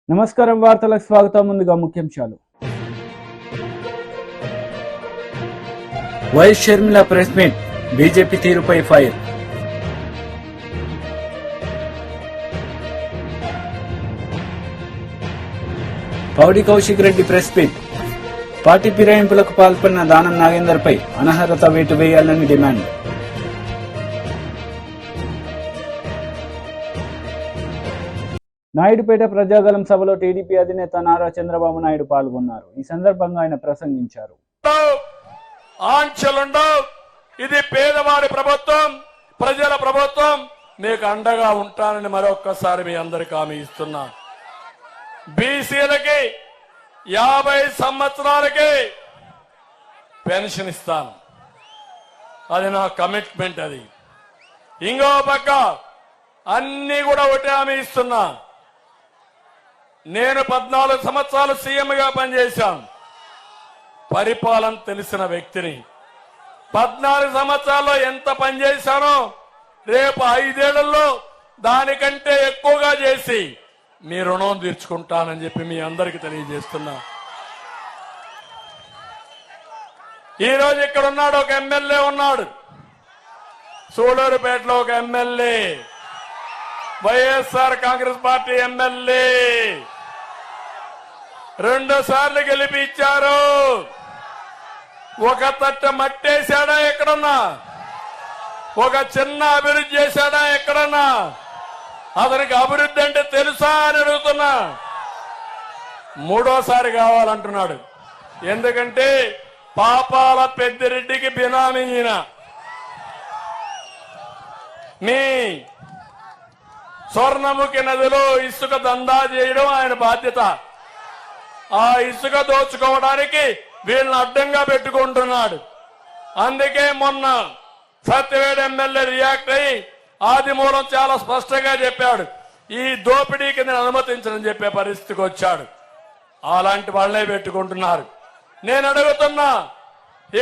నమస్కారం వార్తలకు స్వాగతం. ముందుగా ముఖ్యాంశాలు. YS Sharmila press meet, BJP తీరుపై fire. Padi Kaushik Reddy press meet, party ఫిరాయింపులకు పాల్పడిన దానం నాగేందర్ పై అనర్హత వేటు వేయాలని డిమాండ్. నాయుడుపేట ప్రజాగలం సభలో టీడీపీ అధినేత నారా చంద్రబాబు నాయుడు పాల్గొన్నారు. ఈ సందర్భంగా ఆయన ప్రసంగించారు. ఆంక్షలుండవు, ఇది పేదవాడి ప్రభుత్వం, ప్రజల ప్రభుత్వం, మీకు అండగా ఉంటానని మరొక్కసారి మీ అందరికీ హామీ ఇస్తున్నా. బీసీలకి 50 సంవత్సరాలకి పెన్షన్ ఇస్తాను, అది నా కమిట్మెంట్. అది ఇంకో పక్క అన్ని కూడా ఒకటి హామీ ఇస్తున్నా. నేను 14 సంవత్సరాలు సీఎంగా పనిచేశాను, పరిపాలన తెలిసిన వ్యక్తిని. 14 సంవత్సరాల్లో ఎంత పనిచేశానో రేపు 5 ఏళ్లలో దానికంటే ఎక్కువగా చేసి మీ రుణం తీర్చుకుంటానని చెప్పి మీ అందరికీ తెలియజేస్తున్నా. ఈరోజు ఇక్కడ ఉన్నాడు, ఒక ఎమ్మెల్యే ఉన్నాడు, సూళ్లూరుపేటలో ఒక MLA, YSR Congress party MLA, 2 సార్లు గెలిపించారు. ఒక తట్ట మట్టేశాడా ఎక్కడన్నా? ఒక చిన్న అభివృద్ధి చేశాడా ఎక్కడన్నా? అతనికి అభివృద్ధి అంటే తెలుసా అని అడుగుతున్నా. 3ఓసారి కావాలంటున్నాడు. ఎందుకంటే పాపాల పెద్దిరెడ్డికి బినామీ ఈయన. మీ స్వర్ణముఖి నదిలో ఇసుక దందా చేయడం ఆయన బాధ్యత. ఆ ఇసుక దోచుకోవడానికి వీళ్ళని అడ్డంగా పెట్టుకుంటున్నాడు. అందుకే మొన్న సత్యవేడు ఎమ్మెల్యే రియాక్ట్ అయ్యి ఆదిమూలం చాలా స్పష్టంగా చెప్పాడు, ఈ దోపిడీకి నేను అనుమతించనని చెప్పే పరిస్థితికి వచ్చాడు. అలాంటి వాళ్లే పెట్టుకుంటున్నారు. నేను అడుగుతున్నా,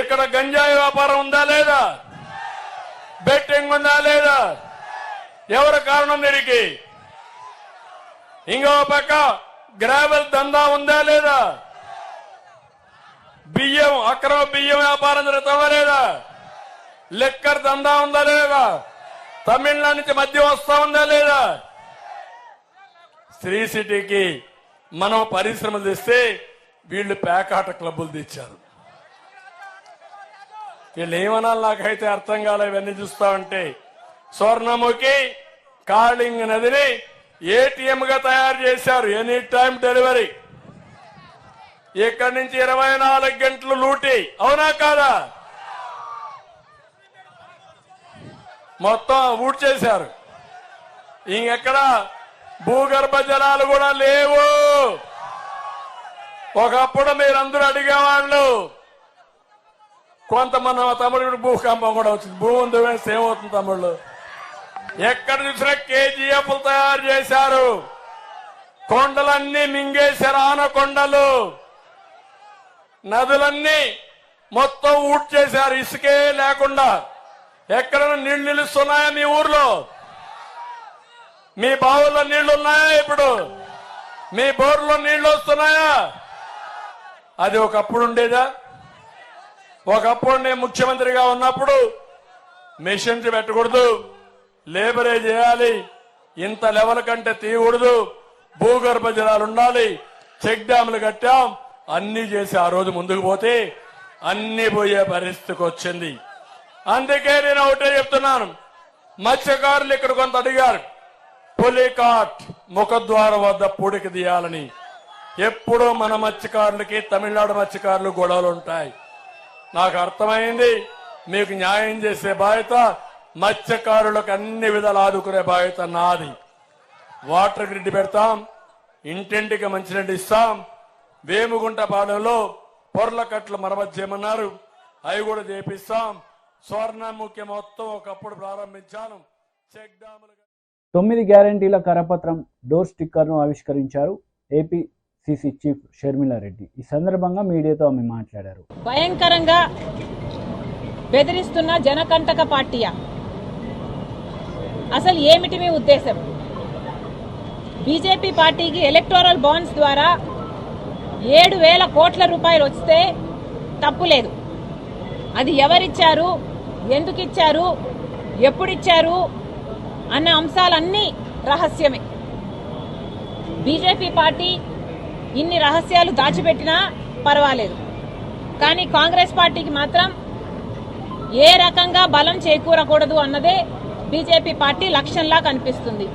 ఇక్కడ గంజాయి వ్యాపారం ఉందా లేదా? బెట్టింగ్ ఉందా లేదా? ఎవరు కారణం దీనికి? ఇంకో పక్క గ్రావెల్ దందా ఉందా లేదా? బియ్యం, అక్రమ బియ్యం వ్యాపారం జరుగుతుందా లేదా? లిక్కర్ దందా ఉందా లేదా? తమిళనాడు నుంచి మద్యం వస్తా ఉందా లేదా? శ్రీ సిటీకి మనం పరిశ్రమలు తెస్తే వీళ్ళు పేకాట క్లబ్బులు తెచ్చారు. వీళ్ళు ఏమనాలి నాకైతే అర్థం కాలే. ఇవన్నీ చూస్తా ఉంటే స్వర్ణముఖి కాళింగ్ నదిని ఏటీఎం గా తయారు చేశారు, ఎనీ టైం డెలివరీ. ఇక్కడి నుంచి 24 గంటలు లూటీ, అవునా కాదా? మొత్తం ఊట్ చేశారు. ఇంకెక్కడ భూగర్భ జలాలు కూడా లేవు. ఒకప్పుడు మీరందరూ అడిగేవాళ్ళు, కొంతమంది తమిళ భూకంపం కూడా వచ్చింది, భూమి దువేస్తే ఏమవుతుంది తమిళ్? ఎక్కడ చూసినా కేజీఎఫ్లు తయారు చేశారు, కొండలన్నీ మింగేశారు, ఆనకొండలు, నదులన్నీ మొత్తం ఊట్ చేశారు, ఇసుకే లేకుండా. ఎక్కడైనా నీళ్లు నిలుస్తున్నాయా మీ ఊర్లో? మీ బావుల్లో నీళ్లున్నాయా? ఇప్పుడు మీ బోర్లో నీళ్లు వస్తున్నాయా? అది ఒకప్పుడు ఉండేదా? ఒకప్పుడు నేను ముఖ్యమంత్రిగా ఉన్నప్పుడు మిషన్స్ పెట్టకూడదు, లేబరే చేయాలి, ఇంత లెవెల్ కంటే తీయకూడదు, భూగర్భ జలాలు ఉండాలి, చెక్ డ్యాములు కట్టాం, అన్ని చేసి ఆ రోజు ముందుకు పోతే అన్ని పోయే పరిస్థితికి వచ్చింది. అందుకే నేను ఒకటే చెప్తున్నాను, మత్స్యకారులు ఇక్కడ కొంత అడిగారు, పులికాట్ ముఖద్వారం వద్ద పూడికి తీయాలని. ఎప్పుడూ మన మత్స్యకారులకి తమిళనాడు మత్స్యకారులు గొడవలు ఉంటాయి. నాకు అర్థమైంది, మీకు న్యాయం చేసే బాధ్యత, మత్స్యకారులకు అన్ని విధాలు ఆదుకునే బాధ్యత నాది. వాటర్ గ్రిడ్ పెడతాం, ఇంటింటికి మంచినీళ్ళు ఇస్తాం. వేముగుంట పాలెంలో పొర్లకట్లు మరమ్మతు చేయమన్నారు, అవి కూడా చేపిస్తాం. స్వర్ణముఖి మొత్తం ఒకప్పుడు ప్రారంభించాను. చెక్ డ్యాములు 9 గ్యారంటీల కరపత్రం డోర్ స్టిక్కర్ను ఆవిష్కరించారు ఏపీసీసీ చీఫ్ షర్మిల రెడ్డి. ఈ సందర్భంగా మీడియాతో ఆమె మాట్లాడారు. భయంకరంగా బెదిరిస్తున్న జనకంటక పార్టీయా? అసలు ఏమిటి మీ ఉద్దేశం? బీజేపీ పార్టీకి ఎలక్టోరల్ బాండ్స్ ద్వారా 7,000 కోట్ల రూపాయలు వస్తే తప్పులేదు. అది ఎవరిచ్చారు, ఎందుకు ఇచ్చారు, ఎప్పుడిచ్చారు అన్న అంశాలన్నీ రహస్యమే. బీజేపీ పార్టీ ఇన్ని రహస్యాలు దాచిపెట్టినా పర్వాలేదు, కానీ కాంగ్రెస్ పార్టీకి మాత్రం ఏ రకంగా బలం చేకూరకూడదు అన్నదే బీజేపీ పార్టీ లక్ష్యంలా కనిపిస్తుంది.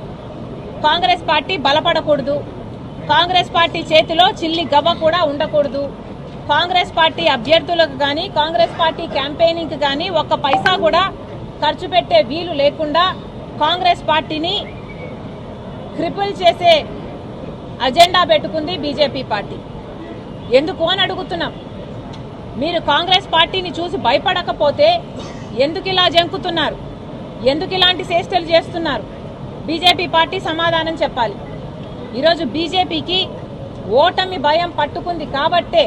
కాంగ్రెస్ పార్టీ బలపడకూడదు, కాంగ్రెస్ పార్టీ చేతిలో చిల్లి గవ్వ కూడా ఉండకూడదు, కాంగ్రెస్ పార్టీ అభ్యర్థులకు కానీ కాంగ్రెస్ పార్టీ క్యాంపెయినింగ్ కానీ ఒక్క పైసా కూడా ఖర్చు పెట్టే వీలు లేకుండా కాంగ్రెస్ పార్టీని క్రిపుల్ చేసే అజెండా పెట్టుకుంది బీజేపీ పార్టీ. ఎందుకు అని అడుగుతున్నాం. మీరు కాంగ్రెస్ పార్టీని చూసి భయపడకపోతే ఎందుకు ఇలా జంకుతున్నారు, ఎందుకు ఇలాంటి చేష్టలు చేస్తున్నారు? బీజేపీ పార్టీ సమాధానం చెప్పాలి. ఈరోజు బీజేపీకి ఓటమి భయం పట్టుకుంది కాబట్టే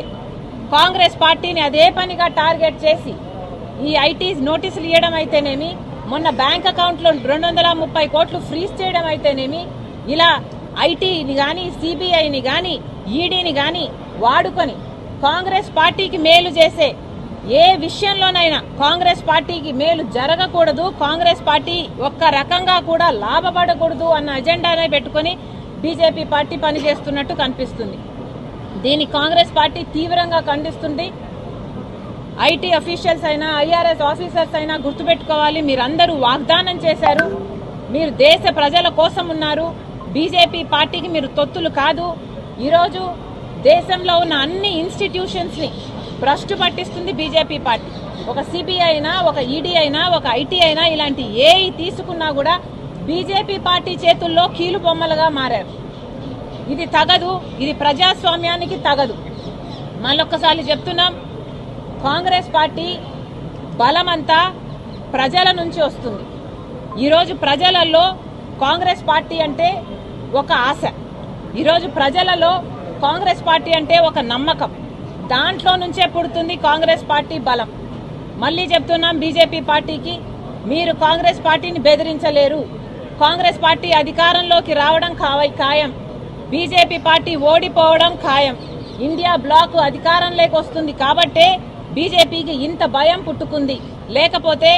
కాంగ్రెస్ పార్టీని అదే పనిగా టార్గెట్ చేసి ఈ ఐటీస్ నోటీసులు ఇవ్వడం అయితేనేమి, మొన్న బ్యాంక్ అకౌంట్లో 230 కోట్లు ఫ్రీజ్ చేయడం అయితేనేమి, ఇలా ఐటీని కానీ సిబిఐని కానీ ఈడీని కానీ వాడుకొని కాంగ్రెస్ పార్టీకి మేలు చేసే ఏ విషయంలోనైనా కాంగ్రెస్ పార్టీకి మేలు జరగకూడదు, కాంగ్రెస్ పార్టీ ఒక్క రకంగా కూడా లాభపడకూడదు అన్న అజెండానే పెట్టుకుని బీజేపీ పార్టీ పనిచేస్తున్నట్టు కనిపిస్తుంది. దీన్ని కాంగ్రెస్ పార్టీ తీవ్రంగా ఖండిస్తుంది. ఐటీ అఫీషియల్స్ అయినా ఐఆర్ఎస్ ఆఫీసర్స్ అయినా గుర్తుపెట్టుకోవాలి, మీరందరూ వాగ్దానం చేశారు, మీరు దేశ ప్రజల కోసం ఉన్నారు, బీజేపీ పార్టీకి మీరు తొత్తులు కాదు. ఈరోజు దేశంలో ఉన్న అన్ని ఇన్స్టిట్యూషన్స్ ని భ్రష్టు పట్టిస్తుంది బీజేపీ పార్టీ. ఒక సిబిఐ అయినా, ఒక ఈడీ అయినా, ఒక ఐటీ అయినా, ఇలాంటి ఏ తీసుకున్నా కూడా బీజేపీ పార్టీ చేతుల్లో కీలు బొమ్మలుగా మారారు. ఇది తగదు, ఇది ప్రజాస్వామ్యానికి తగదు. మళ్ళొక్కసారి చెప్తున్నాం, కాంగ్రెస్ పార్టీ బలమంతా ప్రజల నుంచి వస్తుంది. ఈరోజు ప్రజలలో కాంగ్రెస్ పార్టీ అంటే ఒక ఆశ, ఈరోజు ప్రజలలో కాంగ్రెస్ పార్టీ అంటే ఒక నమ్మకం. దాంట్లో నుంచే పుడుతుంది కాంగ్రెస్ పార్టీ బలం. మళ్ళీ చెప్తున్నాం బీజేపీ పార్టీకి, మీరు కాంగ్రెస్ పార్టీని బెదిరించలేరు. కాంగ్రెస్ పార్టీ అధికారంలోకి రావడం ఖాయం, బీజేపీ పార్టీ ఓడిపోవడం ఖాయం. ఇండియా బ్లాక్ అధికారంలోకి వస్తుంది కాబట్టే బీజేపీకి ఇంత భయం పుట్టుకుంది. లేకపోతే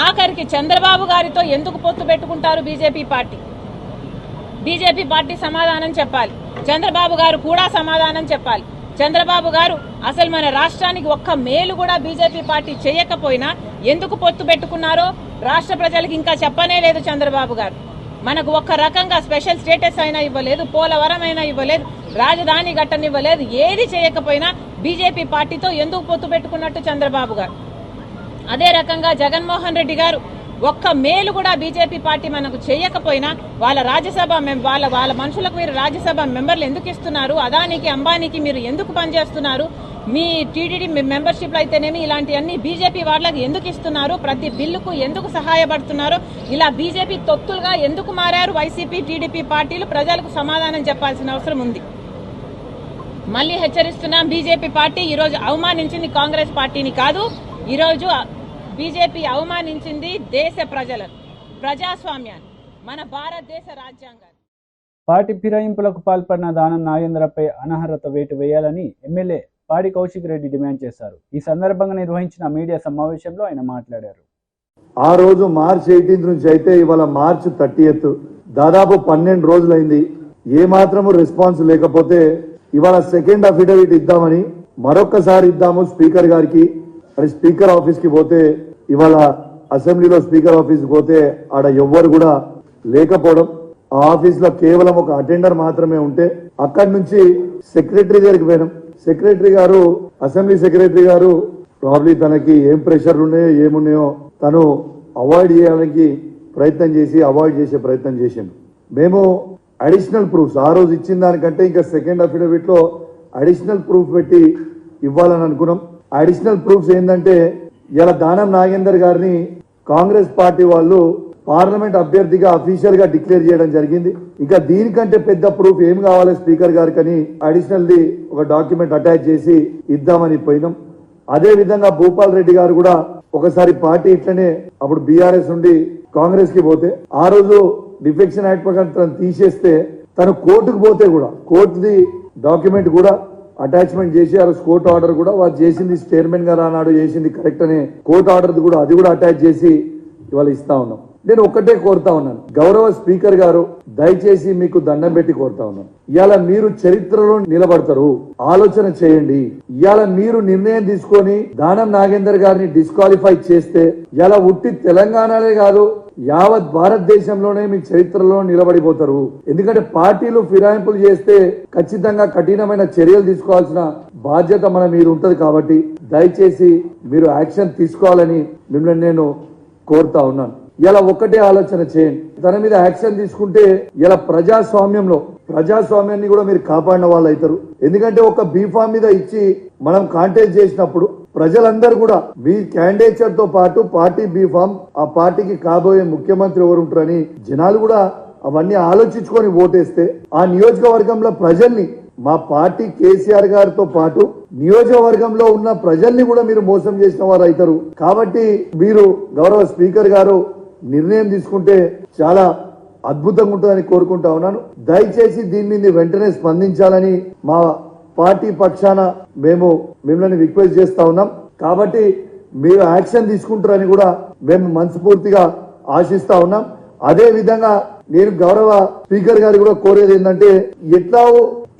ఆఖరికి చంద్రబాబు గారితో ఎందుకు పొత్తు పెట్టుకుంటారు బీజేపీ పార్టీ? బీజేపీ పార్టీ సమాధానం చెప్పాలి, చంద్రబాబు గారు కూడా సమాధానం చెప్పాలి. చంద్రబాబు గారు అసలు మన రాష్ట్రానికి ఒక్క మేలు కూడా బీజేపీ పార్టీ చేయకపోయినా ఎందుకు పొత్తు పెట్టుకున్నారో రాష్ట్ర ప్రజలకు ఇంకా చెప్పనే లేదు చంద్రబాబు గారు. మనకు ఒక్క రకంగా స్పెషల్ స్టేటస్ అయినా ఇవ్వలేదు, పోలవరం అయినా ఇవ్వలేదు, రాజధాని ఘట్టనివ్వలేదు. ఏది చేయకపోయినా బీజేపీ పార్టీతో ఎందుకు పొత్తు పెట్టుకున్నట్టు చంద్రబాబు గారు. అదే రకంగా జగన్మోహన్ రెడ్డి గారు ఒక్క మేలు కూడా బీజేపీ పార్టీ మనకు చేయకపోయినా వాళ్ళ రాజ్యసభ వాళ్ళ మనుషులకు మీరు రాజ్యసభ మెంబర్లు ఎందుకు ఇస్తున్నారు? అదానికి అంబానీకి మీరు ఎందుకు పనిచేస్తున్నారు? మీ టీడీడీ మెంబర్షిప్లు అయితేనేమి ఇలాంటివన్నీ బీజేపీ వాళ్ళకి ఎందుకు ఇస్తున్నారు? ప్రతి బిల్లుకు ఎందుకు సహాయపడుతున్నారు? ఇలా బీజేపీ తొత్తులుగా ఎందుకు మారారు వైసీపీ టీడీపీ పార్టీలు? ప్రజలకు సమాధానం చెప్పాల్సిన అవసరం ఉంది. మళ్ళీ హెచ్చరిస్తున్నాం, బీజేపీ పార్టీ ఈరోజు అవమానించింది కాంగ్రెస్ పార్టీని కాదు, ఈరోజు బీజేపీ అవమానించింది దేశ ప్రజలను, ప్రజాస్వామ్యాన్ని, మన భారతదేశ రాజ్యాంగాన్ని. పార్టీ ఫిరాయింపులకు పాల్పడిన దానం నాగేంద్రపై అనర్హత వేటు వేయాలని ఎమ్మెల్యే పాడి కౌశిక్ రెడ్డి డిమాండ్ చేశారు. ఈ సందర్భంగా నిర్వహించిన మీడియా సమావేశంలో ఆయన మాట్లాడారు. ఆ రోజు మార్చి 18 నుంచి అయితే ఇవాళ మార్చి 30 దాదాపు 12 రోజులైంది. ఏ మాత్రము రెస్పాన్స్ లేకపోతే ఇవాళ సెకండ్ అఫిడవిట్ ఇద్దామని మరొక్కసారి ఇద్దాము స్పీకర్ గారికి అని స్పీకర్ ఆఫీస్ కి పోతే ఇవాళ అసెంబ్లీలో స్పీకర్ ఆఫీస్ పోతే ఆడ ఎవ్వరు కూడా లేకపోవడం, ఆ ఆఫీస్ లో కేవలం ఒక అటెండర్ మాత్రమే ఉంటే అక్కడి నుంచి సెక్రటరీ దగ్గరికి పోయినాం. సెక్రటరీ గారు, అసెంబ్లీ సెక్రటరీ గారు ప్రాబ్లీ తనకి ఏం ప్రెషర్లు ఉన్నాయో ఏమున్నాయో తను అవాయిడ్ చేయడానికి ప్రయత్నం చేసి అవాయిడ్ చేసే ప్రయత్నం చేసిండు. మేము అడిషనల్ ప్రూఫ్స్ ఆ రోజు ఇచ్చిన దానికంటే ఇంకా సెకండ్ అఫిడవిట్ లో అడిషనల్ ప్రూఫ్ పెట్టి ఇవ్వాలని అనుకున్నాం. అడిషనల్ ప్రూఫ్స్ ఏంటంటే ఇలా దానం నాగేందర్ గారిని కాంగ్రెస్ పార్టీ వాళ్ళు పార్లమెంట్ అభ్యర్థిగా అఫీషియల్ గా డిక్లేర్ చేయడం జరిగింది. ఇంకా దీనికంటే పెద్ద ప్రూఫ్ ఏం కావాలి స్పీకర్ గారికి అని అడిషనల్ ది ఒక డాక్యుమెంట్ అటాచ్ చేసి ఇద్దామని పోయినాం. అదే విధంగా భూపాల్ రెడ్డి గారు కూడా ఒకసారి పార్టీ ఇట్లనే అప్పుడు బీఆర్ఎస్ నుండి కాంగ్రెస్ కి పోతే ఆ రోజు డిఫెక్షన్ యాక్ట్ ప్రకారం తీసేస్తే తను కోర్టుకు పోతే కూడా కోర్టుది డాక్యుమెంట్ కూడా అటాచ్మెంట్ చేసి ఆ కోర్టు ఆర్డర్ కూడా వారు చేసింది చైర్మన్ గారు ఆనాడు చేసింది కరెక్ట్ అనే కోర్టు ఆర్డర్ కూడా అది కూడా అటాచ్ చేసి ఇవాళ ఇస్తా ఉన్నాం. నేను ఒక్కటే కోరుతా ఉన్నాను, గౌరవ స్పీకర్ గారు దయచేసి మీకు దండం పెట్టి కోరుతా ఉన్నాను, ఇవాళ మీరు చరిత్రలో నిలబడతారు, ఆలోచన చేయండి. ఇవాళ మీరు నిర్ణయం తీసుకొని దానం నాగేందర్ గారిని డిస్క్వాలిఫై చేస్తే ఇవాళ ఉట్టి తెలంగాణనే కాదు యావత్ భారతదేశంలోనే మీ చరిత్రలో నిలబడిపోతారు. ఎందుకంటే పార్టీలు ఫిరాయింపులు చేస్తే ఖచ్చితంగా కఠినమైన చర్యలు తీసుకోవాల్సిన బాధ్యత మన మీద ఉంటది. కాబట్టి దయచేసి మీరు యాక్షన్ తీసుకోవాలని మిమ్మల్ని నేను కోరుతా ఉన్నాను. ఇలా ఒక్కటే ఆలోచన చేయండి, తన మీద యాక్షన్ తీసుకుంటే ఇలా ప్రజాస్వామ్యాన్ని కూడా మీరు కాపాడిన వాళ్ళు అవుతారు. ఎందుకంటే ఒక బీఫామ్ మీద ఇచ్చి మనం కాంటెస్ట్ చేసినప్పుడు ప్రజలందరూ కూడా మీ క్యాండిడేచర్ తో పాటు పార్టీ బీఫామ్, ఆ పార్టీకి కాబోయే ముఖ్యమంత్రి ఎవరు ఉంటారని జనాలు కూడా అవన్నీ ఆలోచించుకొని ఓటేస్తే ఆ నియోజకవర్గంలో ప్రజల్ని, మా పార్టీ కేసీఆర్ గారితో పాటు నియోజకవర్గంలో ఉన్న ప్రజల్ని కూడా మీరు మోసం చేసిన వారు అవుతారు. కాబట్టి మీరు గౌరవ స్పీకర్ గారు నిర్ణయం తీసుకుంటే చాలా అద్భుతంగా ఉంటుందని కోరుకుంటా ఉన్నాను. దయచేసి దీని మీద వెంటనే స్పందించాలని మా పార్టీ పక్షాన మేము మిమ్మల్ని రిక్వెస్ట్ చేస్తా ఉన్నాం. కాబట్టి మీరు యాక్షన్ తీసుకుంటారని కూడా మేము మనస్ఫూర్తిగా ఆశిస్తా ఉన్నాం. అదే విధంగా నేను గౌరవ స్పీకర్ గారు కూడా కోరేది ఏంటంటే, ఎట్లా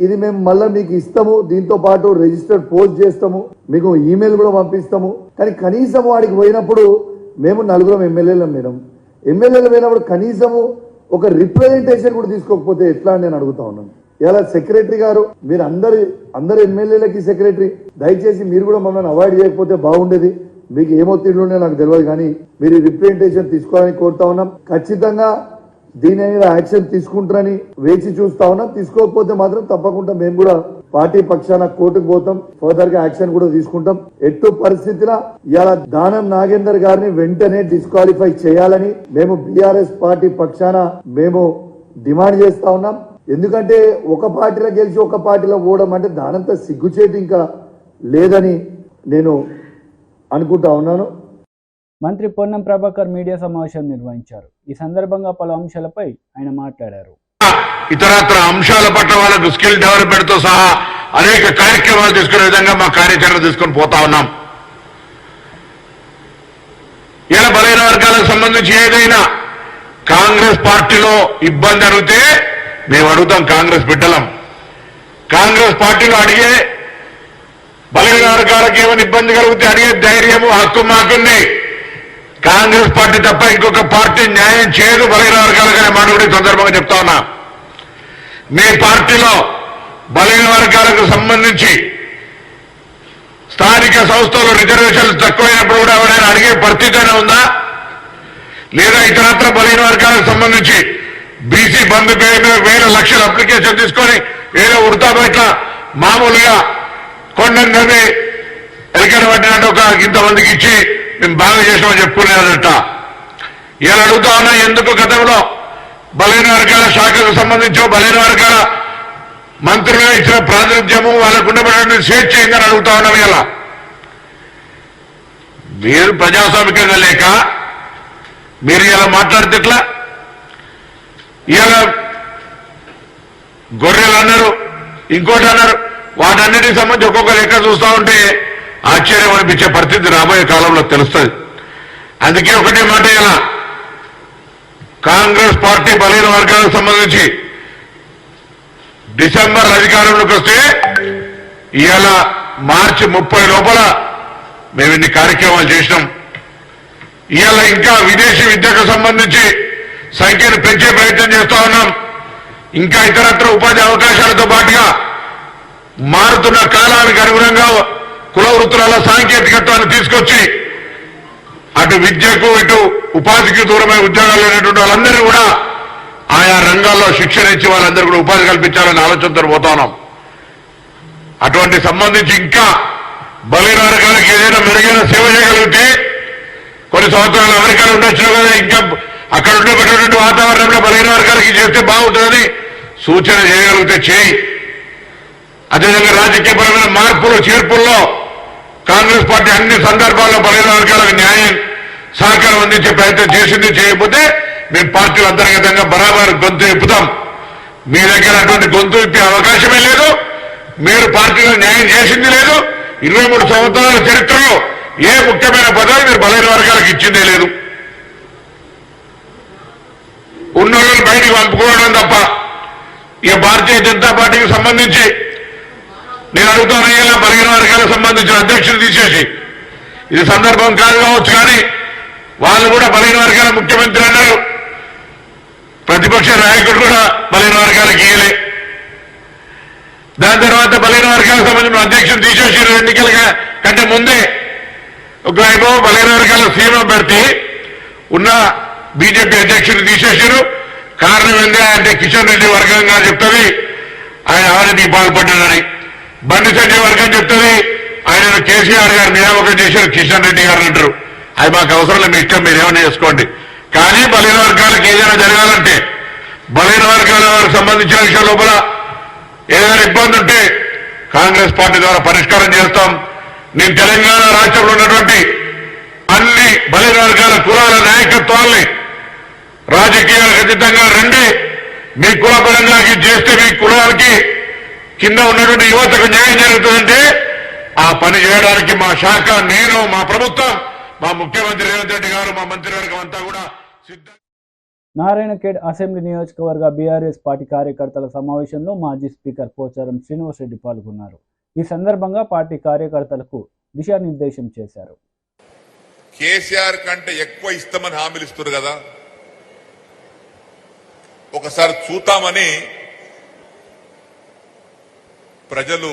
ఇది మేము మళ్ళీ మీకు ఇస్తాము, దీంతో పాటు రిజిస్టర్డ్ పోస్ట్ చేస్తాము, మీకు ఈమెయిల్ కూడా పంపిస్తాము. కానీ కనీసం వాడికి పోయినప్పుడు మేము 4 ఎమ్మెల్యేలు మేడం, ఎమ్మెల్యేలు పోయినప్పుడు కనీసము ఒక రిప్రజెంటేషన్ కూడా తీసుకోకపోతే ఎట్లా అని నేను అడుగుతా ఉన్నాను. ఇలా సెక్రటరీ గారు, మీరు అందరు ఎమ్మెల్యేలకి సెక్రటరీ, దయచేసి మీరు కూడా మమ్మల్ని అవాయిడ్ చేయకపోతే బాగుండేది. మీకు ఏమో తిండుండే నాకు తెలియదు, కానీ మీరు రిప్రజెంటేషన్ తీసుకోవాలని కోరుతా ఉన్నాం. ఖచ్చితంగా దీని మీద యాక్షన్ తీసుకుంటారని వేచి చూస్తా ఉన్నాం. తీసుకోకపోతే మాత్రం తప్పకుండా మేము కూడా పార్టీ పక్షాన కోర్టుకు పోతాం, ఫర్దర్ గా యాక్షన్ కూడా తీసుకుంటాం. ఎట్టు పరిస్థితిలో ఇలా దానం నాగేందర్ గారిని వెంటనే డిస్క్వాలిఫై చేయాలని మేము బీఆర్ఎస్ పార్టీ పక్షాన మేము డిమాండ్ చేస్తా ఉన్నాం. ఎందుకంటే ఒక పార్టీలో గెలిచి ఒక పార్టీలో పోవడం అంటే దానంతా సిగ్గుచేటు ఇంకా లేదని నేను అనుకుంటా ఉన్నాను. మంత్రి పొన్నం ప్రభాకర్ మీడియా సమావేశం నిర్వహించారు. ఈ సందర్భంగా పలు అంశాలపై ఆయన మాట్లాడారు. ఇతరత్ర అంశాల పట్ల వాళ్ళకు స్కిల్ డెవలప్మెంట్ తో సహా అనేక కార్యక్రమాలు తీసుకునే విధంగా మా కార్యాచరణ తీసుకొని పోతా ఉన్నాం. ఇలా బలైన వర్గాలకు సంబంధించి ఏదైనా కాంగ్రెస్ పార్టీలో ఇబ్బంది అడిగితే మేము అడుగుతాం, కాంగ్రెస్ బిడ్డలం. కాంగ్రెస్ పార్టీలో అడిగే బలైన వర్గాలకు ఏమైనా ఇబ్బంది కలిగితే అడిగే ధైర్యము, హక్కు మాకుంది. కాంగ్రెస్ పార్టీ తప్ప ఇంకొక పార్టీ న్యాయం చేయదు బలైన వర్గాలకనే మాట కూడా ఈ సందర్భంగా చెప్తా ఉన్నా. మీ పార్టీలో బలైన వర్గాలకు సంబంధించి స్థానిక సంస్థలు రిజర్వేషన్లు తక్కువైనప్పుడు కూడా ఎవరైనా అడిగే పరిస్థితి ఉందా? లేదా ఇతరత్ర బలైన వర్గాలకు సంబంధించి బీసీ బంధు పేరు మీద వేల లక్షల అప్లికేషన్ తీసుకొని ఏదో ఉడతా బయట మామూలుగా కొండని ఎలికడ పట్టినట్టు ఒక ఇంతమందికి ఇచ్చి మేము బాగా చేసామని చెప్పుకునేదట. ఇలా అడుగుతా ఉన్నా, ఎందుకు గతంలో బలైన వర్గాల శాఖకు సంబంధించో బలైన వర్గాల మంత్రులుగా ఇచ్చిన ప్రాతినిధ్యము వాళ్ళకు ఉండబడిన స్వేచ్ఛ ఏందని అడుగుతా ఉన్నాం. ఇలా మీరు ప్రజాస్వామికంగా లేక మీరు ఇలా మాట్లాడితే ఎట్లా? ఇలా గొర్రెలు అన్నారు, ఇంకోటి అన్నారు, వాటన్నిటికి సంబంధించి ఒక్కొక్క లెక్క చూస్తూ ఉంటే ఆశ్చర్యం అనిపించే పరిస్థితి రాబోయే కాలంలో తెలుస్తుంది. అందుకే ఒకటే మాట, ఇలా కాంగ్రెస్ పార్టీ బలైన వర్గాలకు సంబంధించి డిసెంబర్ అధికారంలోకి వస్తే ఇవాళ మార్చి 30 లోపల మేము ఇన్ని కార్యక్రమాలు చేసినాం. ఇవాళ ఇంకా విదేశీ విద్యకు సంబంధించి సంఖ్యను పెంచే ప్రయత్నం చేస్తా ఉన్నాం. ఇంకా ఇతరత్ర ఉపాధి అవకాశాలతో పాటుగా మారుతున్న కాలానికి అనుగుణంగా కుల వృత్తుల సాంకేతికత్వాన్ని తీసుకొచ్చి అటు విద్యకు ఇటు ఉపాధికి దూరమై ఉద్యోగాలు లేనటువంటి వాళ్ళందరూ కూడా ఆయా రంగాల్లో శిక్షణ ఇచ్చి వాళ్ళందరూ కూడా ఉపాధి కల్పించాలనే ఆలోచనతో పోతా ఉన్నాం. అటువంటి సంబంధించి ఇంకా బలైన వర్గాలకు ఏదైనా మెరుగైన సేవ చేయగలిగితే, కొన్ని సంవత్సరాలు అమెరికాలో ఉండొచ్చు కదా, ఇంకా అక్కడ ఉండేటటువంటి వాతావరణంలో బలైన వర్గాలకి చేస్తే బాగుంటుందని సూచన చేయగలిగితే చేయి. అదేవిధంగా రాజకీయపరమైన మార్పులు చేర్పుల్లో కాంగ్రెస్ పార్టీ అన్ని సందర్భాల్లో బలైన వర్గాలకు న్యాయం సహకారం అందించే ప్రయత్నం చేసింది. చేయకపోతే మేము పార్టీలు అంతర్గతంగా బరాబర్ గొంతు ఎప్పుతాం. మీ దగ్గర అటువంటి గొంతు ఇప్పే అవకాశమే లేదు. మీరు పార్టీలో న్యాయం చేసింది లేదు. 23 సంవత్సరాల చరిత్రలో ఏ ముఖ్యమైన పదవి మీరు బలైన వర్గాలకు ఇచ్చిందే లేదు. ఉన్నోళ్ళని బయటికి పంపుకోవడం తప్ప. ఇక భారతీయ జనతా పార్టీకి సంబంధించి నేను అడుగుతానయ్యేలా బలహీన వర్గాలకు సంబంధించిన అధ్యక్షులు తీసేసి, ఇది సందర్భం కాదు కావచ్చు, కానీ వాళ్ళు కూడా బలహీన వర్గాల ముఖ్యమంత్రి అన్నారు. ప్రతిపక్ష నాయకుడు కూడా బలహీన వర్గాలకు ఇయ్యలే. దాని తర్వాత బలహీన వర్గాలకు సంబంధించిన అధ్యక్షులు తీసేసారు. ఎన్నికల కంటే ముందే ఒకవైపు బలహీన వర్గాల సీఎం పెడితే ఉన్న బీజేపీ అధ్యక్షులు తీసేసారు. కారణం ఏంటి అంటే కిషన్ రెడ్డి వర్గం గారు చెప్తుంది ఆయన అవినీతికి పాల్పడ్డాడని. బండి సంజయ్ వర్గం చెప్తుంది ఆయన కేసీఆర్ గారు నియామకం చేశారు కిషన్ రెడ్డి గారు అంటారు. అది మాకు అవసరం, మీ ఇష్టం, మీరు ఏమైనా చేసుకోండి. కానీ బలహీన వర్గాలకు ఏదైనా జరగాలంటే బలహీన వర్గాల వారికి సంబంధించిన విషయం లోపల ఏదైనా ఇబ్బంది ఉంటే కాంగ్రెస్ పార్టీ ద్వారా పరిష్కారం చేస్తాం. నేను తెలంగాణ రాష్ట్రంలో ఉన్నటువంటి అన్ని బలహీన వర్గాల కులాల నాయకత్వాల్ని రాజకీయాలకు అతీతంగా రండి, మీ కులపరంగా చేస్తే మీ కులానికి కింద ఉన్నటువంటి యువతకు న్యాయం జరుగుతుందంటే ఆ పని చేయడానికి మా శాఖ, నేను, మా ప్రభుత్వం, మా ముఖ్యమంత్రి రేవంత్ రెడ్డి గారు, మా మంత్రివర్గం అంతా కూడా సిద్ధం. నారాయణఖేడ్ అసెంబ్లీ నియోజకవర్గ బీఆర్ఎస్ పార్టీ కార్యకర్తల సమావేశంలో మాజీ స్పీకర్ పోచారం శ్రీనివాసరెడ్డి పాల్గొన్నారు. ఈ సందర్భంగా పార్టీ కార్యకర్తలకు దిశానిర్దేశం చేశారు. కేసీఆర్ కంటే ఎక్కువ ఇస్తామని హామీలు ఇస్తున్నారు కదా, ఒకసారి చూద్దామని ప్రజలు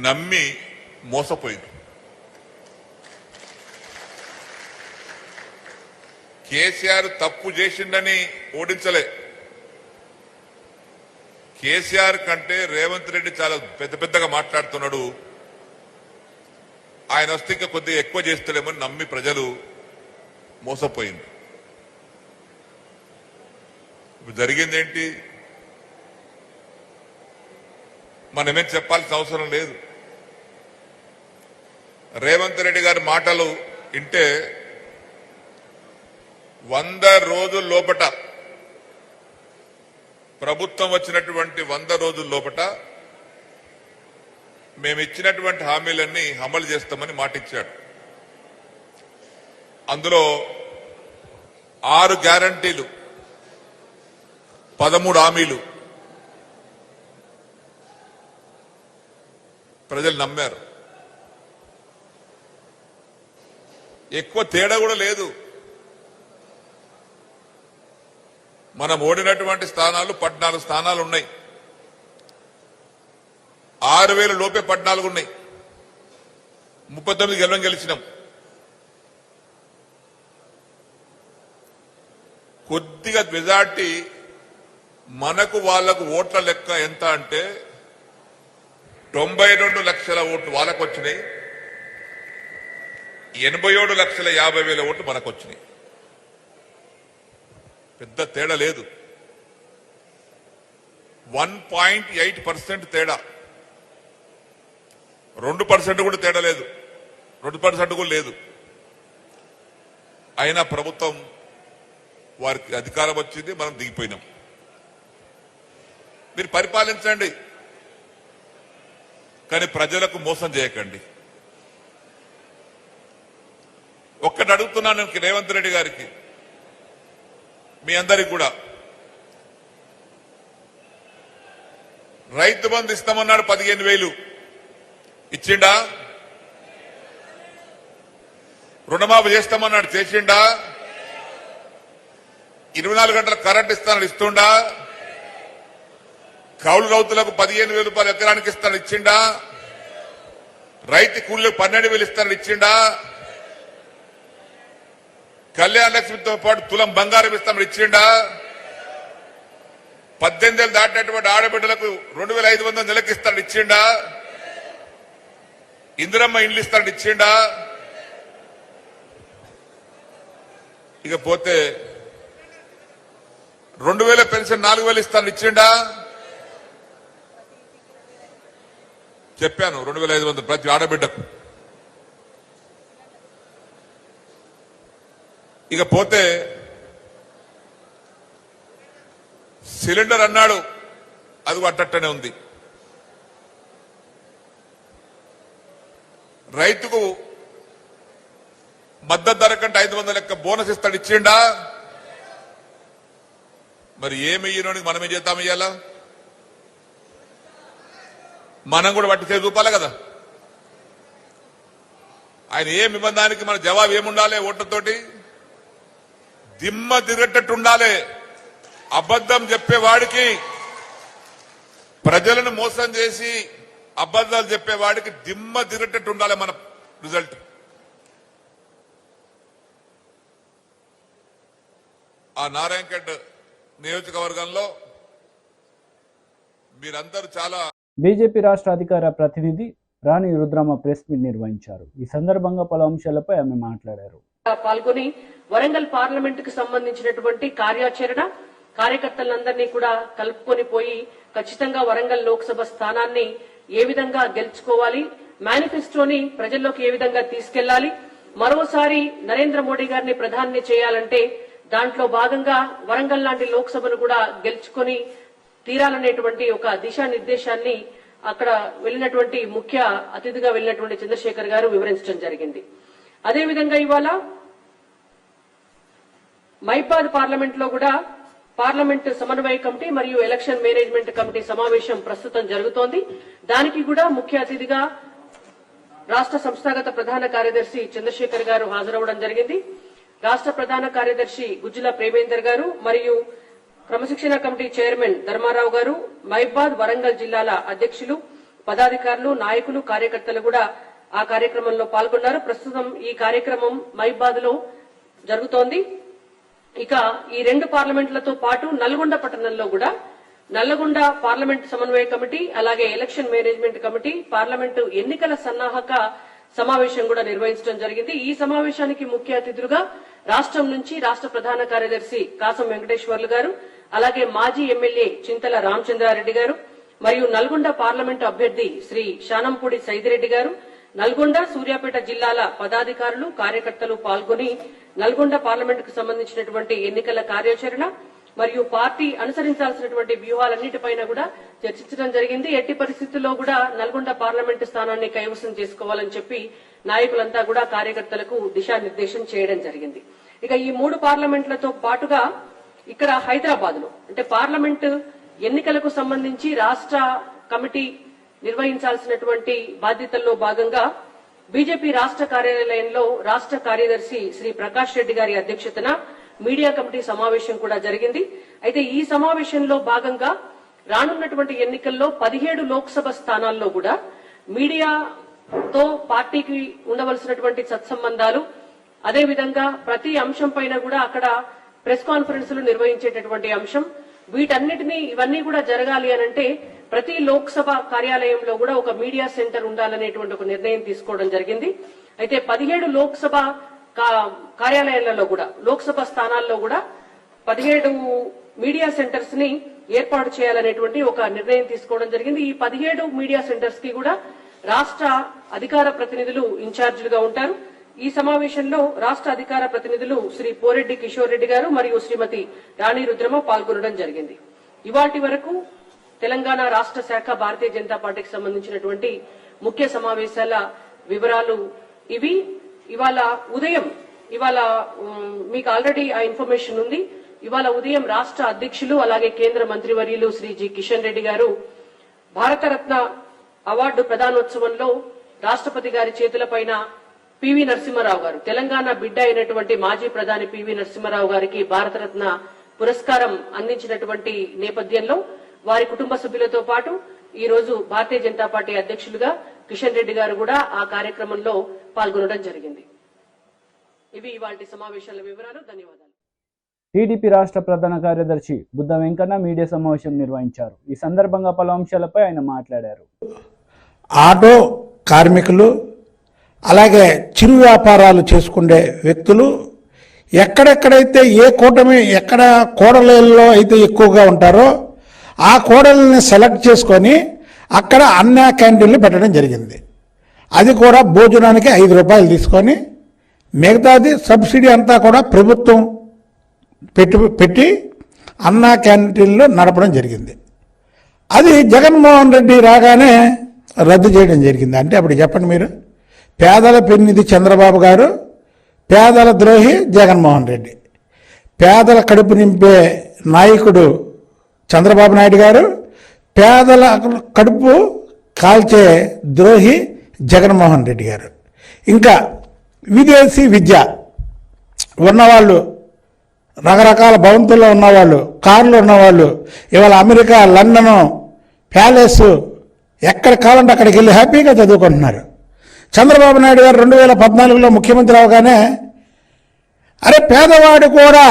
నమ్మి మోసపోయింది. కేసీఆర్ తప్పు చేసిండని ఓడించలే. కేసీఆర్ కంటే రేవంత్ రెడ్డి చాలా పెద్ద పెద్దగా మాట్లాడుతున్నాడు, ఆయన వస్తే ఇంకా కొద్దిగా ఎక్కువ చేస్తాడేమని నమ్మి ప్రజలు మోసపోయింది. ఇప్పుడు జరిగిందేంటి? మనమేం చెప్పాల్సిన అవసరం లేదు. రేవంత్ రెడ్డి గారి మాటలు వింటే 100 రోజుల లోపట, ప్రభుత్వం వచ్చినటువంటి 100 రోజుల లోపట మేము ఇచ్చినటువంటి హామీలన్నీ అమలు చేస్తామని మాటిచ్చాడు. అందులో 6 గ్యారంటీలు, 13 హామీలు ప్రజలు నమ్మారు. ఎక్కువ తేడా కూడా లేదు. మనం ఓడినటువంటి స్థానాలు 14 స్థానాలు ఉన్నాయి. 6,000 లోపే 14 ఉన్నాయి. 39 గెలిచినాం. కొద్దిగా మెజార్టీ మనకు వాళ్లకు ఓట్ల లెక్క ఎంత అంటే 92 లక్షల ఓట్లు వాళ్ళకు వచ్చినాయి, 87,50,000 ఓట్లు మనకు వచ్చినాయి. పెద్ద తేడా లేదు. 1.8% తేడా, 2% కూడా తేడా లేదు, 2% కూడా లేదు. అయినా ప్రభుత్వం వారికి అధికారం వచ్చింది, మనం దిగిపోయినాం. మీరు పరిపాలించండి, కానీ ప్రజలకు మోసం చేయకండి. ఒక్కటి అడుగుతున్నాను నేను రేవంత్ రెడ్డి గారికి, మీ అందరికి కూడా. రైతు బంధు ఇస్తామన్నాడు, 15,000 ఇచ్చిండా? రుణమాఫీ చేస్తామన్నాడు, చేసిండా? 24 గంటల కరెంట్ ఇస్తానని ఇస్తుండా? కౌలు రైతులకు 15,000 రూపాయలు ఎకరానికి ఇస్తానని ఇచ్చిండా? రైతు కూలీలకు 12,000 ఇస్తానని ఇచ్చిండా? కళ్యాణ లక్ష్మితో పాటు తులం బంగారం ఇస్తామని ఇచ్చిండా? 18 ఏళ్ళు దాటినటువంటి ఆడబిడ్డలకు 2,500 నెలకి ఇస్తానని ఇచ్చిండా? ఇందిరమ్మ ఇండ్లు ఇస్తానని ఇచ్చిండా? ఇకపోతే 2,000 పెన్షన్ 4,000 ఇస్తానని ఇచ్చిండా? చెప్పాను, 2,500 ప్రతి ఆడబిడ్డకు. ఇకపోతే సిలిండర్ అన్నాడు, అది అట్టనే ఉంది. రైతుకు మద్దతు ధర కంటే 500 లెక్క బోనస్ ఇస్తాడు, ఇచ్చిండా? మరి ఏమి ఇయ్యడానికి మనమే చేద్దాం, ఇయ్యాలా మనం కూడా పట్టి రూపాయలే కదా. ఆయన ఏ నిబంధనకి మన జవాబు ఏముండాలి? ఓట్లతోటి దిమ్మ తిరగట్టట్టు ఉండాలి. అబద్ధం చెప్పేవాడికి, ప్రజలను మోసం చేసి అబద్ధాలు చెప్పేవాడికి దిమ్మ తిరగట్టట్టు ఉండాలి మన రిజల్ట్. ఆ నారాయణఖేడ్ నియోజకవర్గంలో మీరందరూ చాలా. బీజేపీ రాష్ట్ర అధికార ప్రతినిధి రాణి రుద్రమ్మ ప్రెస్ మీట్ నిర్వహించారు. ఈ సందర్భంగా పలు అంశాలపై ఆమె మాట్లాడారు. పాల్గొని వరంగల్ పార్లమెంట్ కు సంబంధించినటువంటి కార్యాచరణ కార్యకర్తలందరినీ కూడా కలుపుకొని పోయి ఖచ్చితంగా వరంగల్ లోక్సభ స్థానాన్ని ఏ విధంగా గెలుచుకోవాలి, మేనిఫెస్టోని ప్రజల్లోకి ఏ విధంగా తీసుకెళ్లాలి, మరోసారి నరేంద్ర మోడీ గారిని ప్రధాని చేయాలంటే దాంట్లో భాగంగా వరంగల్ లాంటి లోక్సభను కూడా గెలుచుకొని తీరాలనేటువంటి ఒక దిశానిర్దేశాన్ని అక్కడ వెళ్లినటువంటి ముఖ్య అతిథిగా వెళ్లినటువంటి చంద్రశేఖర్ గారు వివరించడం జరిగింది. అదేవిధంగా ఇవాళ మైబాద్ పార్లమెంట్ లో కూడా పార్లమెంట్ సమన్వయ కమిటీ మరియు ఎలక్షన్ మేనేజ్మెంట్ కమిటీ సమావేశం ప్రస్తుతం జరుగుతోంది. దానికి కూడా ముఖ్య అతిథిగా రాష్ట్ర సంస్థాగత ప్రధాన కార్యదర్శి చంద్రశేఖర్ గారు హాజరవడం జరిగింది. రాష్ట్ర ప్రధాన కార్యదర్శి గుజ్జుల ప్రేమేందర్ గారు మరియు క్రమశిక్షణ కమిటీ చైర్మన్ ధర్మారావు గారు, మైబాద్ వరంగల్ జిల్లాల అధ్యక్షులు, పదాధికారులు, నాయకులు, కార్యకర్తలు కూడా ఆ కార్యక్రమంలో పాల్గొన్నారు. ప్రస్తుతం ఈ కార్యక్రమం మైబాద్ లో జరుగుతోంది. ఇక ఈ రెండు పార్లమెంట్లతో పాటు నల్గొండ పట్టణంలో కూడా నల్లగొండ పార్లమెంట్ సమన్వయ కమిటీ అలాగే ఎలక్షన్ మేనేజ్మెంట్ కమిటీ పార్లమెంటు ఎన్నికల సన్నాహక సమావేశం కూడా నిర్వహించడం జరిగింది. ఈ సమావేశానికి ముఖ్య అతిథులుగా రాష్ట్రం నుంచి రాష్ట్ర ప్రధాన కార్యదర్శి కాసం వెంకటేశ్వర్లు గారు, అలాగే మాజీ ఎమ్మెల్యే చింతల రామచంద్రారెడ్డి గారు మరియు నల్గొండ పార్లమెంటు అభ్యర్థి శ్రీ శానంపూడి సైదిరెడ్డి గారు, నల్గొండ సూర్యాపేట జిల్లాల పదాధికారులు, కార్యకర్తలు పాల్గొని నల్గొండ పార్లమెంటుకు సంబంధించినటువంటి ఎన్నికల కార్యాచరణ మరియు పార్టీ అనుసరించాల్సినటువంటి వ్యూహాలన్నిటిపైన కూడా చర్చించడం జరిగింది. ఎట్టి పరిస్థితుల్లో కూడా నల్గొండ పార్లమెంటు స్థానాన్ని కైవసం చేసుకోవాలని చెప్పి నాయకులంతా కూడా కార్యకర్తలకు దిశానిర్దేశం చేయడం జరిగింది. ఇక ఈ మూడు పార్లమెంట్లతో పాటుగా ఇక్కడ హైదరాబాద్ లో అంటే పార్లమెంటు ఎన్నికలకు సంబంధించి రాష్ట్ర కమిటీ నిర్వహించాల్సినటువంటి బాధ్యతల్లో భాగంగా బీజేపీ రాష్ట్ర కార్యాలయంలో రాష్ట్ర కార్యదర్శి శ్రీ ప్రకాష్ రెడ్డి గారి అధ్యక్షతన మీడియా కమిటీ సమావేశం కూడా జరిగింది. అయితే ఈ సమావేశంలో భాగంగా రానున్నటువంటి ఎన్నికల్లో 17 లోక్సభ స్థానాల్లో కూడా మీడియాతో పార్టీకి ఉండవలసినటువంటి సత్సంబంధాలు, అదేవిధంగా ప్రతి అంశం పైన కూడా అక్కడ ప్రెస్ కాన్ఫరెన్సులు నిర్వహించేటటువంటి అంశం, వీటన్నిటినీ ఇవన్నీ కూడా జరగాలి అనంటే ప్రతి లోక్సభ కార్యాలయంలో కూడా ఒక మీడియా సెంటర్ ఉండాలనేటువంటి ఒక నిర్ణయం తీసుకోవడం జరిగింది. అయితే 17 లోక్సభ కార్యాలయాలలో కూడా లోక్సభ స్థానాల్లో కూడా 17 మీడియా సెంటర్స్ ని ఏర్పాటు చేయాలనేటువంటి ఒక నిర్ణయం తీసుకోవడం జరిగింది. ఈ 17 మీడియా సెంటర్స్ కి కూడా రాష్ట్ర అధికార ప్రతినిధులు ఇన్ఛార్జీలుగా ఉంటారు. ఈ సమావేశంలో రాష్ట్ర అధికార ప్రతినిధులు శ్రీ పోరెడ్డి కిషోర్ రెడ్డి గారు మరియు శ్రీమతి రాణి రుద్రమ పాల్గొనడం జరిగింది. ఇవాటి వరకు తెలంగాణ రాష్ట్ర శాఖ భారతీయ జనతా పార్టీకి సంబంధించినటువంటి ముఖ్య సమావేశాల వివరాలు ఇవి. ఇవాళ ఉదయం మీకు ఆల్రెడీ ఆ ఇన్ఫర్మేషన్ ఉంది. ఇవాళ ఉదయం రాష్ట్ర అధ్యక్షులు అలాగే కేంద్ర మంత్రివర్యులు శ్రీ జి కిషన్ రెడ్డి గారు భారతరత్న అవార్డు ప్రదానోత్సవంలో రాష్ట్రపతి గారి చేతులపైన పివి నరసింహారావు గారు, తెలంగాణ బిడ్డ అయినటువంటి మాజీ ప్రధాని పివి నరసింహారావు గారికి భారతరత్న పురస్కారం అందించినటువంటి నేపథ్యంలో వారి కుటుంబ సభ్యులతో పాటు ఈ రోజు భారతీయ జనతా పార్టీ అధ్యక్షులుగా కిషన్ రెడ్డి గారు కూడా ఆ కార్యక్రమంలో పాల్గొనడం జరిగింది. ఇవి ఇవాల్టి సమావేశాల వివరాలు. ధన్యవాదాలు. టీడీపీ రాష్ట్ర ప్రధాన కార్యదర్శి బుద్ధ వెంకన్న మీడియా సమావేశం నిర్వహించారు. ఈ సందర్భంగా పలు అంశాలపై ఆయన మాట్లాడారు. ఆటో కార్మికులు అలాగే చిరు వ్యాపారాలు చేసుకునే వ్యక్తులు ఎక్కడెక్కడైతే ఏ కూటమి ఎక్కడ కోడలలో అయితే ఎక్కువగా ఉంటారో ఆ కోడల్ని సెలెక్ట్ చేసుకొని అక్కడ అన్న క్యాంటీన్లు పెట్టడం జరిగింది. అది కూడా భోజనానికి 5 రూపాయలు తీసుకొని మిగతాది సబ్సిడీ అంతా కూడా ప్రభుత్వం పెట్టి అన్న క్యాంటీన్లు నడపడం జరిగింది. అది జగన్మోహన్ రెడ్డి రాగానే రద్దు చేయడం జరిగింది. అంటే అప్పుడు చెప్పండి మీరు, పేదల పెన్నిధి చంద్రబాబు గారు, పేదల ద్రోహి జగన్మోహన్ రెడ్డి. పేదల కడుపు నింపే నాయకుడు చంద్రబాబు నాయుడు గారు, పేదల కడుపు కాల్చే ద్రోహి జగన్మోహన్ రెడ్డి గారు. ఇంకా విదేశీ విద్య ఉన్నవాళ్ళు, రకరకాల భవంతుల్లో ఉన్నవాళ్ళు, కార్లు ఉన్నవాళ్ళు ఇవాళ అమెరికా, లండను, ప్యాలెస్ ఎక్కడ కావాలంటే అక్కడికి వెళ్ళి హ్యాపీగా చదువుకుంటున్నారు. చంద్రబాబు నాయుడు గారు 2014లో ముఖ్యమంత్రి అవగానే అరే పేదవాడు కూడా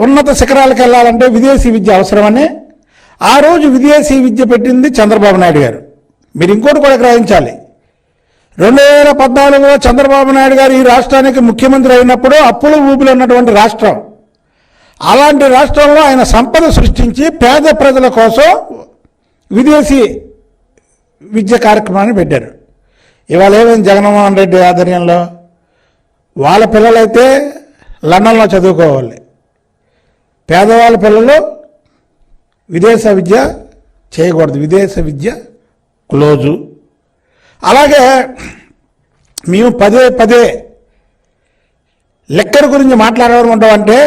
ఉన్నత శిఖరాలకు వెళ్ళాలంటే విదేశీ విద్య అవసరమని ఆ రోజు విదేశీ విద్య పెట్టింది చంద్రబాబు నాయుడు గారు. మీరు ఇంకోటి కూడా గ్రహించాలి, 2014లో చంద్రబాబు నాయుడు గారు ఈ రాష్ట్రానికి ముఖ్యమంత్రి అయినప్పుడు అప్పుల ఊపిలో ఉన్నటువంటి రాష్ట్రం. అలాంటి రాష్ట్రంలో ఆయన సంపద సృష్టించి పేద ప్రజల కోసం విదేశీ విద్య కార్యక్రమాన్ని పెట్టారు. ఇవాళ ఏమైంది, జగన్మోహన్ రెడ్డి ఆధ్వర్యంలో వాళ్ళ పిల్లలైతే లండన్లో చదువుకోవాలి, పేదవాళ్ళ పిల్లలు విదేశ విద్య చేయకూడదు, విదేశ విద్య క్లోజు. అలాగే మేము పదే పదే లెక్కర్ గురించి మాట్లాడాలనుకుంటామంటే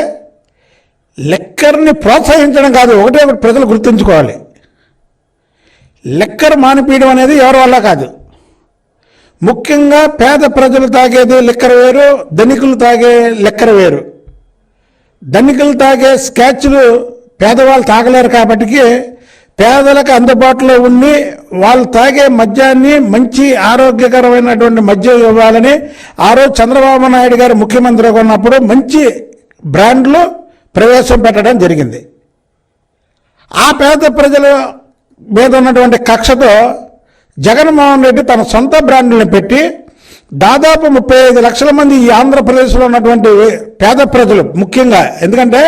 లెక్కర్ని ప్రోత్సహించడం కాదు, ఒకటే ఒకటి ప్రజలు గుర్తుంచుకోవాలి. లెక్కర్ మానిపీయడం అనేది ఎవరి వల్ల కాదు. ముఖ్యంగా పేద ప్రజలు తాగేది లెక్కర్ వేరు, ధనికులు తాగే లెక్కర్ వేరు. ధనికులు తాగే స్కాచ్లు పేదవాళ్ళు తాగలేరు కాబట్టి పేదలకు అందుబాటులో ఉండి వాళ్ళు తాగే మద్యాన్ని మంచి ఆరోగ్యకరమైనటువంటి మద్యం ఇవ్వాలని ఆ రోజు చంద్రబాబు నాయుడు గారు ముఖ్యమంత్రిగా ఉన్నప్పుడు మంచి బ్రాండ్లు ప్రవేశం పెట్టడం జరిగింది. ఆ పేద ప్రజల మీద ఉన్నటువంటి కక్షతో జగన్మోహన్ రెడ్డి తన సొంత బ్రాండ్లను పెట్టి దాదాపు 35 లక్షల మంది ఈ ఆంధ్రప్రదేశ్లో ఉన్నటువంటి పేద ప్రజలు, ముఖ్యంగా ఎందుకంటే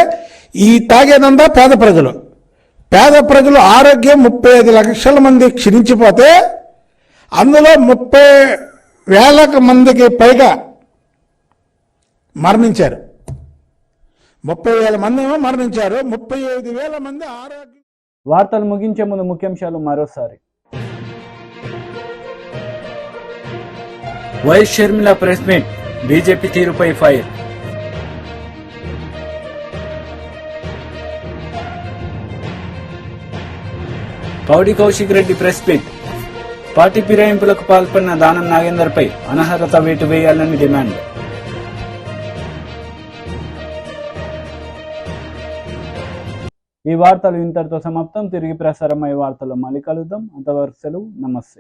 ఈ తాగేదంతా పేద ప్రజలు ఆరోగ్యం 35 లక్షల మంది క్షీణించిపోతే అందులో 30,000 మందికి పైగా మరణించారు. 30,000 మంది ఏమో మరణించారు, 35,000 మంది ఆరోగ్యం. వార్తలు ముగించే ముందు ముఖ్యాంశాలు మరోసారి. YS Sharmila press meet, BJP తీరుపై fire. Padi Kaushik Reddy press meet, party ఫిరాయింపులకు పాల్పడిన దానం నాగేందర్పై అనర్హత వేటు వేయాలని డిమాండ్. ఈ వార్తలు ఇంతటితో సమాప్తం. తిరిగి ప్రసారమయ్యే వార్తల్లో మళ్ళీ కలుద్దాం. అంతవరకు సెలవు, నమస్తే.